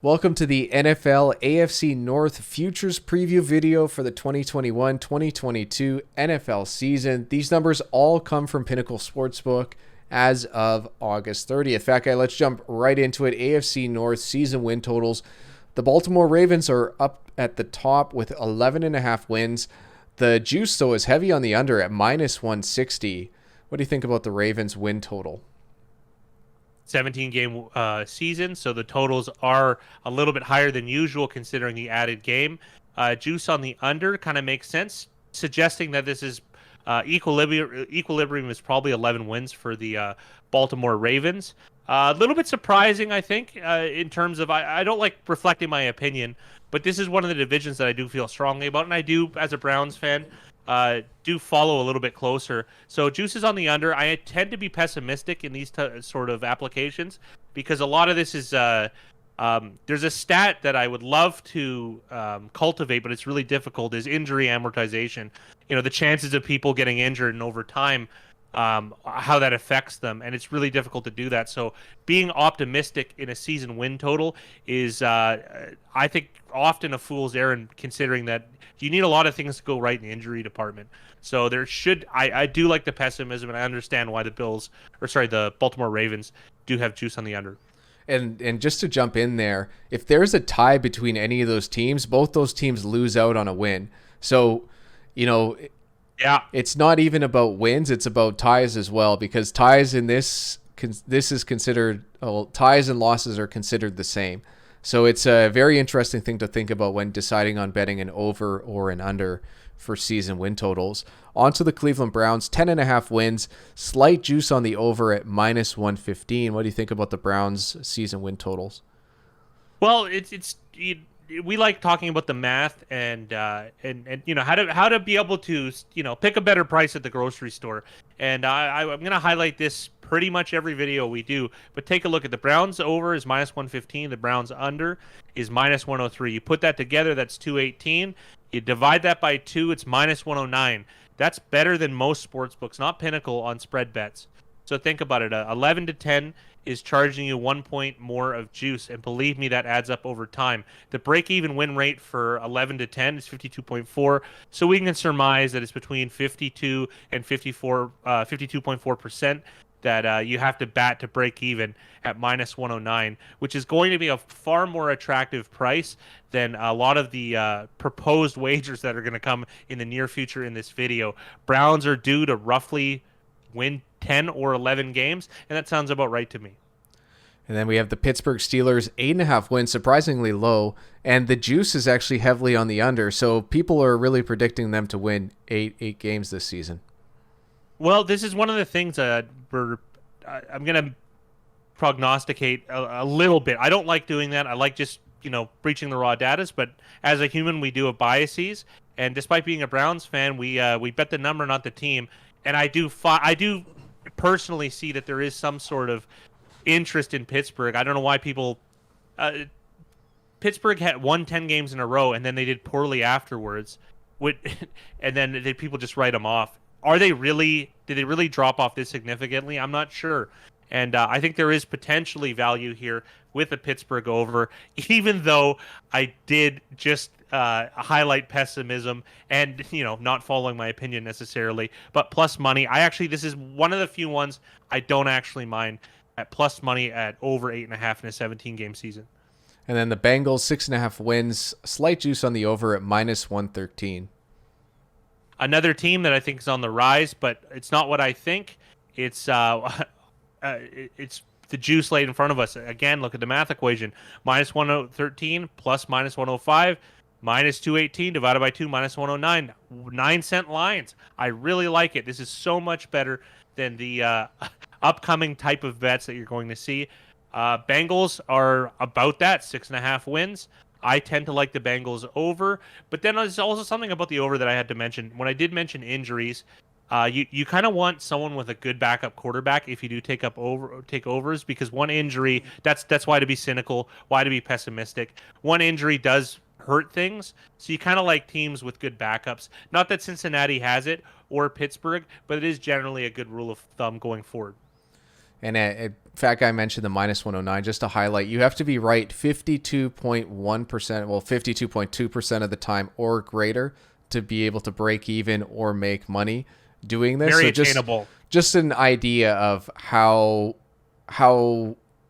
Welcome to the NFL AFC North Futures preview video for the 2021-2022 NFL season. These numbers all come from Pinnacle Sportsbook as of August 30th. Fat guy, let's jump right into it. AFC North season win totals. The Baltimore Ravens are up at the top with 11.5 wins. The juice, though, is heavy on the under at minus 160. What do you think about the Ravens win total? 17-game season, so the totals are a little bit higher than usual considering the added game. Juice on the under kind of makes sense, suggesting that this is equilibrium is probably 11 wins for the Baltimore Ravens. A little bit surprising, I think, in terms of I don't like reflecting my opinion, but this is one of the divisions that I do feel strongly about, and I do, as a Browns fan, do follow a little bit closer. So juice is on the under. I tend to be pessimistic in these sort of applications because a lot of this is there's a stat that I would love to cultivate, but it's really difficult, is injury amortization. You know, the chances of people getting injured and over time, how that affects them, and it's really difficult to do that. So being optimistic in a season win total is, I think, often a fool's errand, considering that you need a lot of things to go right in the injury department. So there should, I do like the pessimism, and I understand why the Baltimore Ravens do have juice on the under. And just to jump in there, if there's a tie between any of those teams, both those teams lose out on a win. So, you know, yeah, it's not even about wins; it's about ties as well. Because ties in this is considered, well, ties and losses are considered the same. So it's a very interesting thing to think about when deciding on betting an over or an under for season win totals. On to the Cleveland Browns, 10.5 wins, slight juice on the over at minus 115. What do you think about the Browns season win totals? Well, we like talking about the math and you know how to be able to pick a better price at the grocery store. And I'm going to highlight this pretty much every video we do. But take a look at the Browns over is minus 115. The Browns under is minus 103. You put that together, that's 218. You divide that by 2, it's minus 109. That's better than most sports books, not Pinnacle, on spread bets. So think about it. 11 to 10 is charging you 1 point more of juice, and believe me, that adds up over time. The break-even win rate for 11 to 10 is 52.4, so we can surmise that it's between 52 and 52.4% that you have to bat to break even at minus 109, which is going to be a far more attractive price than a lot of the proposed wagers that are going to come in the near future in this video. Browns are due to roughly win 10 or 11 games, and that sounds about right to me. And then we have the Pittsburgh Steelers, 8.5 wins, surprisingly low, and the juice is actually heavily on the under, so people are really predicting them to win eight games this season. Well, this is one of the things I'm going to prognosticate a little bit. I don't like doing that. I like just, breaching the raw data, but as a human, we do have biases, and despite being a Browns fan, we bet the number, not the team. And I do personally see that there is some sort of interest in Pittsburgh. I don't know why people. Pittsburgh had won 10 games in a row, and then they did poorly afterwards. And then people just write them off. Did they really drop off this significantly? I'm not sure. And I think there is potentially value here with the Pittsburgh over, even though I did just highlight pessimism and, not following my opinion necessarily. But plus money, this is one of the few ones I don't actually mind at plus money at over 8.5 in a 17-game season. And then the Bengals, 6.5 wins, slight juice on the over at minus 113. Another team that I think is on the rise, but it's not what I think. It's it's the juice laid in front of us. Again, look at the math equation. Minus 113 plus minus 105, minus 218 divided by 2, minus 109. 9-cent lines. I really like it. This is so much better than the upcoming type of bets that you're going to see. Bengals are about that, 6.5 wins. I tend to like the Bengals over, but then there's also something about the over that I had to mention. When I did mention injuries, you kind of want someone with a good backup quarterback if you do take overs, because one injury, that's why to be cynical, why to be pessimistic. One injury does hurt things, so you kind of like teams with good backups. Not that Cincinnati has it or Pittsburgh, but it is generally a good rule of thumb going forward. And Fat Guy mentioned the minus 109. Just to highlight, you have to be right 52.1%, well, 52.2% of the time or greater to be able to break even or make money doing this. Very attainable. Just an idea of how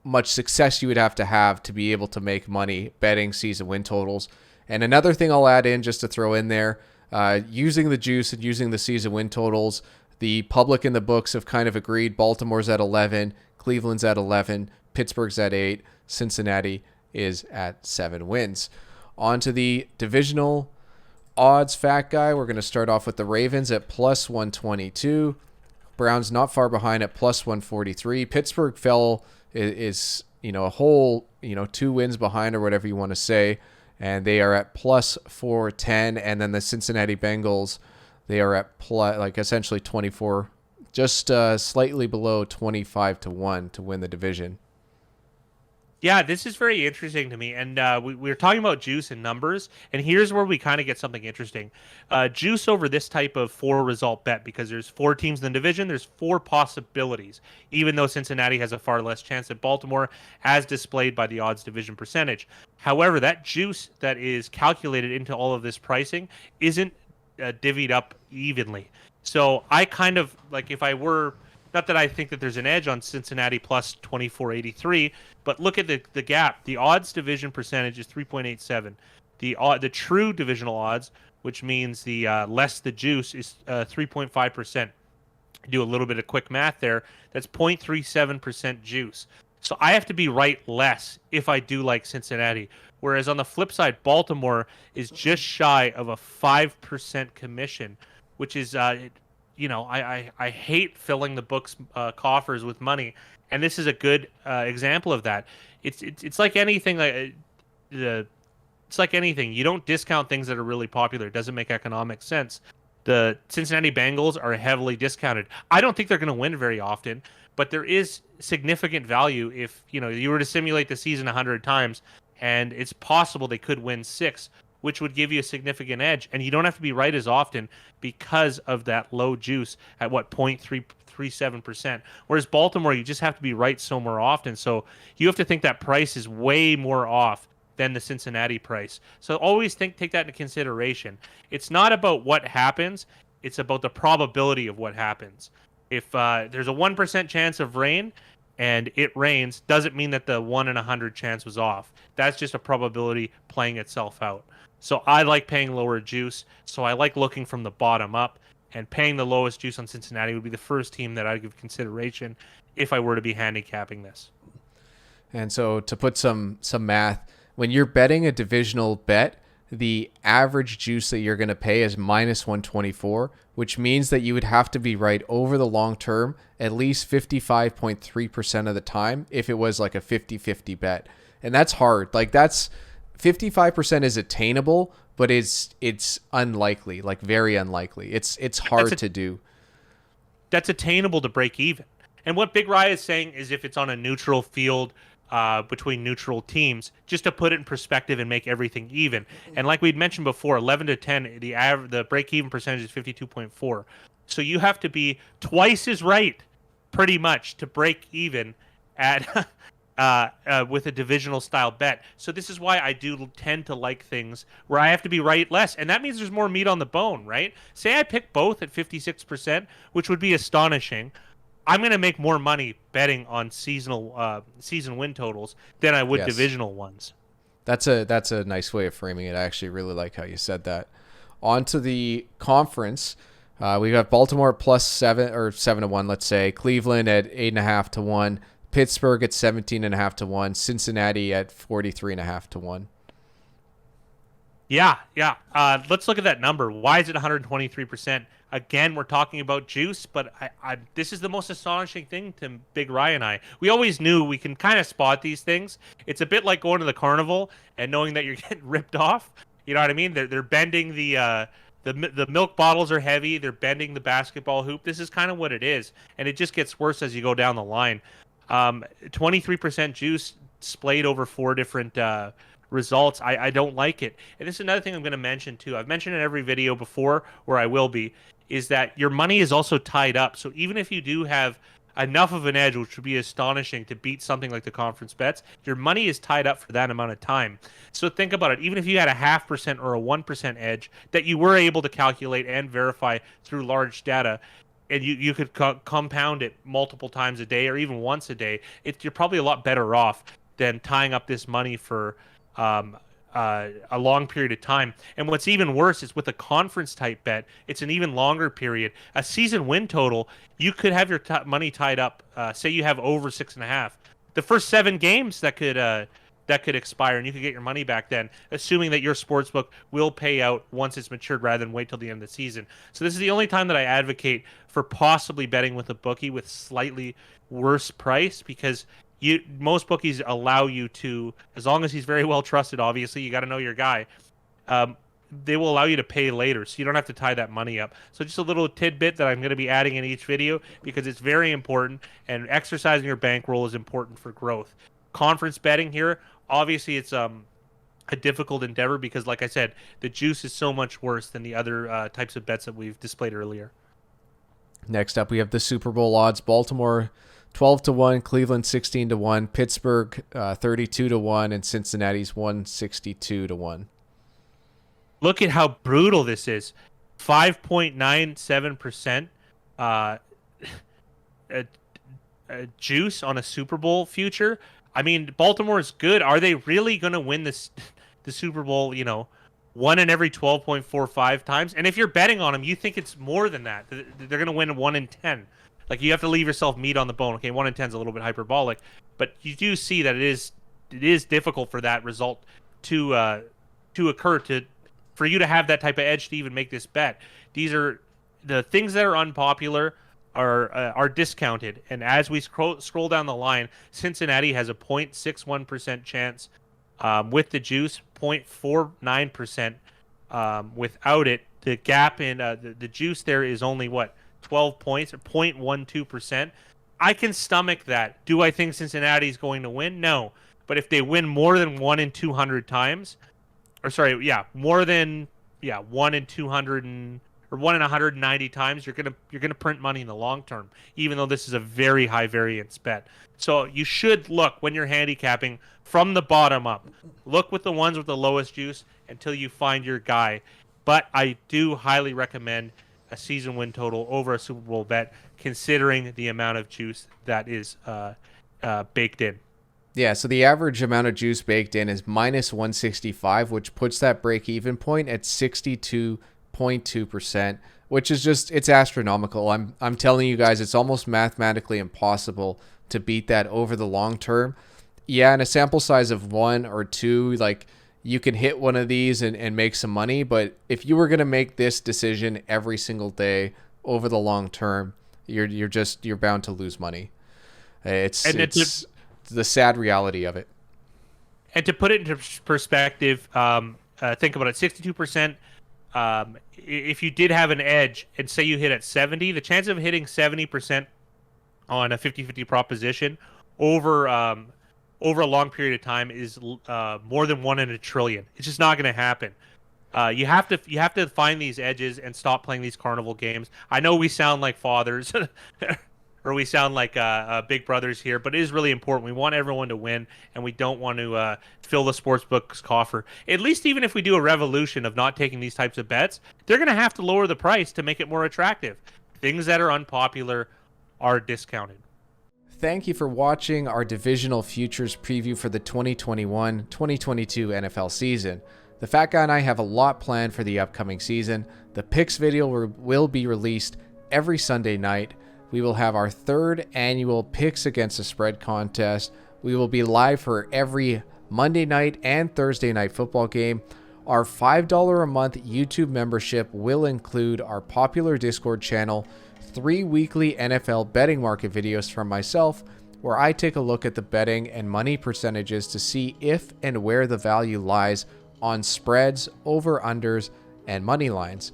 much success you would have to be able to make money betting season win totals. And another thing I'll add in just to throw in there, using the juice and using the season win totals, the public and the books have kind of agreed. Baltimore's at 11, Cleveland's at 11, Pittsburgh's at 8, Cincinnati is at 7 wins. On to the divisional odds, Fat Guy. We're going to start off with the Ravens at plus 122. Browns not far behind at plus 143. Pittsburgh is a whole 2 wins behind, or whatever you want to say, and they are at plus 410. And then the Cincinnati Bengals, they are at essentially 24, just slightly below 25 to 1 to win the division. Yeah, this is very interesting to me. And we were talking about juice and numbers, and here's where we kind of get something interesting. Juice over this type of 4-result bet, because there's 4 teams in the division, there's 4 possibilities, even though Cincinnati has a far less chance at Baltimore, as displayed by the odds division percentage. However, that juice that is calculated into all of this pricing isn't divvied up evenly. So I kind of, like, if I were... Not that I think that there's an edge on Cincinnati plus 24.83, but look at the gap. The odds division percentage is 3.87. The true divisional odds, which means the less the juice, is 3.5%. Do a little bit of quick math there. That's 0.37% juice. So I have to be right less if I do like Cincinnati. Whereas on the flip side, Baltimore is just shy of a 5% commission, which is... I hate filling the books coffers with money, and this is a good example of that. It's like anything. It's like anything. You don't discount things that are really popular. It doesn't make economic sense. The Cincinnati Bengals are heavily discounted. I don't think they're going to win very often, but there is significant value if you were to simulate the season 100 times, and it's possible they could win 6. Which would give you a significant edge. And you don't have to be right as often because of that low juice at 0.337%. Whereas Baltimore, you just have to be right so more often. So you have to think that price is way more off than the Cincinnati price. So always take that into consideration. It's not about what happens. It's about the probability of what happens. If there's a 1% chance of rain and it rains, doesn't mean that the 1 in 100 chance was off. That's just a probability playing itself out. So I like paying lower juice. So I like looking from the bottom up, and paying the lowest juice on Cincinnati would be the first team that I'd give consideration if I were to be handicapping this. And so to put some math, when you're betting a divisional bet, the average juice that you're going to pay is minus 124, which means that you would have to be right over the long term at least 55.3% of the time if it was like a 50-50 bet. And that's hard. Like, that's 55% is attainable, but it's unlikely, like very unlikely. It's hard to do. That's attainable to break even. And what Big Rye is saying is if it's on a neutral field between neutral teams, just to put it in perspective and make everything even. And like we'd mentioned before, 11 to 10, the break-even percentage is 52.4. So you have to be twice as right, pretty much, to break even at with a divisional style bet. So this is why I do tend to like things where I have to be right less, and that means there's more meat on the bone, right? Say I pick both at 56%, which would be astonishing. I'm going to make more money betting on season win totals than I would divisional ones. That's a nice way of framing it. I actually really like how you said that. On to the conference. We got Baltimore plus 7 or 7 to 1, let's say. Cleveland at 8.5 to 1. Pittsburgh at 17.5 to 1. Cincinnati at 43.5 to 1. Yeah. Let's look at that number. Why is it 123%? Again, we're talking about juice, but this is the most astonishing thing to Big Rye and I. We always knew we can kind of spot these things. It's a bit like going to the carnival and knowing that you're getting ripped off. You know what I mean? They're bending the milk bottles are heavy. They're bending the basketball hoop. This is kind of what it is, and it just gets worse as you go down the line. 23% juice splayed over 4 different results. I don't like it. And this is another thing I'm going to mention too. I've mentioned in every video before, where I will be, is that your money is also tied up. So even if you do have enough of an edge, which would be astonishing to beat something like the conference bets. Your money is tied up for that amount of time. So think about it. Even if you had a 0.5% or a 1% edge that you were able to calculate and verify through large data, and you could compound it multiple times a day or even once a day, you're probably a lot better off than tying up this money for a long period of time. And what's even worse is with a conference type bet, it's an even longer period. A season win total, you could have your money tied up. Say you have over 6.5. The first 7 games that could expire, and you could get your money back then, assuming that your sportsbook will pay out once it's matured rather than wait till the end of the season. So this is the only time that I advocate for possibly betting with a bookie with slightly worse price, because most bookies allow you to, as long as he's very well trusted, obviously, you got to know your guy, they will allow you to pay later, so you don't have to tie that money up. So just a little tidbit that I'm going to be adding in each video, because it's very important, and exercising your bankroll is important for growth. Conference betting here, obviously it's a difficult endeavor because, like I said, the juice is so much worse than the other types of bets that we've displayed earlier. Next up, we have the Super Bowl odds. Baltimore 12-1, Cleveland 16-1, Pittsburgh 32-1, and Cincinnati's 162-1. Look at how brutal this is. 5.97% juice on a Super Bowl future. I mean, Baltimore is good. Are they really going to win the Super Bowl, 1 in every 12.45 times? And if you're betting on them, you think it's more than that. They're going to win 1 in 10. Like, you have to leave yourself meat on the bone. Okay, 1 in 10 is a little bit hyperbolic, but you do see that it is difficult for that result to occur, for you to have that type of edge to even make this bet. These are the things that are unpopular are discounted, and as we scroll down the line, Cincinnati has a 0.61% chance with the juice, 0.49% without it. The gap in the juice there is only 12 points, or 0.12%. I can stomach that. Do I think Cincinnati is going to win? No. But if they win more than 1 in 200 times, more than 1 in 200 or 1 in 190 times, you're gonna print money in the long term, even though this is a very high variance bet. So you should look when you're handicapping from the bottom up. Look with the ones with the lowest juice until you find your guy. But I do highly recommend a season win total over a Super Bowl bet, considering the amount of juice that is baked in. Yeah, so the average amount of juice baked in is minus 165, which puts that break-even point at 62.2%, which is just, it's astronomical. I'm telling you guys, it's almost mathematically impossible to beat that over the long term. Yeah, in a sample size of 1 or 2, you can hit one of these and make some money, but if you were going to make this decision every single day over the long term, you're bound to lose money. It's the sad reality of it. And to put it into perspective, think about it: 62%. If you did have an edge, and say you hit at 70, the chance of hitting 70% on a 50-50 proposition over a long period of time is more than 1 in a trillion. It's just not going to happen. You have to find these edges and stop playing these carnival games. I know we sound like fathers, or we sound like big brothers here, but it is really important. We want everyone to win, and we don't want to fill the sportsbook's coffer. At least even if we do a revolution of not taking these types of bets, they're going to have to lower the price to make it more attractive. Things that are unpopular are discounted. Thank you for watching our divisional futures preview for the 2021-2022 NFL season. The Fat Guy and I have a lot planned for the upcoming season. The picks video will be released every Sunday night. We will have our 3rd annual Picks Against the Spread contest. We will be live for every Monday night and Thursday night football game. Our $5 a month YouTube membership will include our popular Discord channel, 3 weekly NFL betting market videos from myself, where I take a look at the betting and money percentages to see if and where the value lies on spreads, over-unders, and money lines.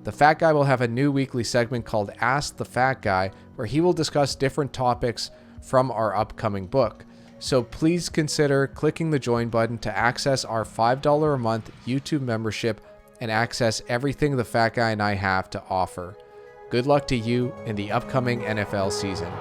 The Fat Guy will have a new weekly segment called Ask the Fat Guy, where he will discuss different topics from our upcoming book. So please consider clicking the join button to access our $5 a month YouTube membership and access everything the Fat Guy and I have to offer. Good luck to you in the upcoming NFL season.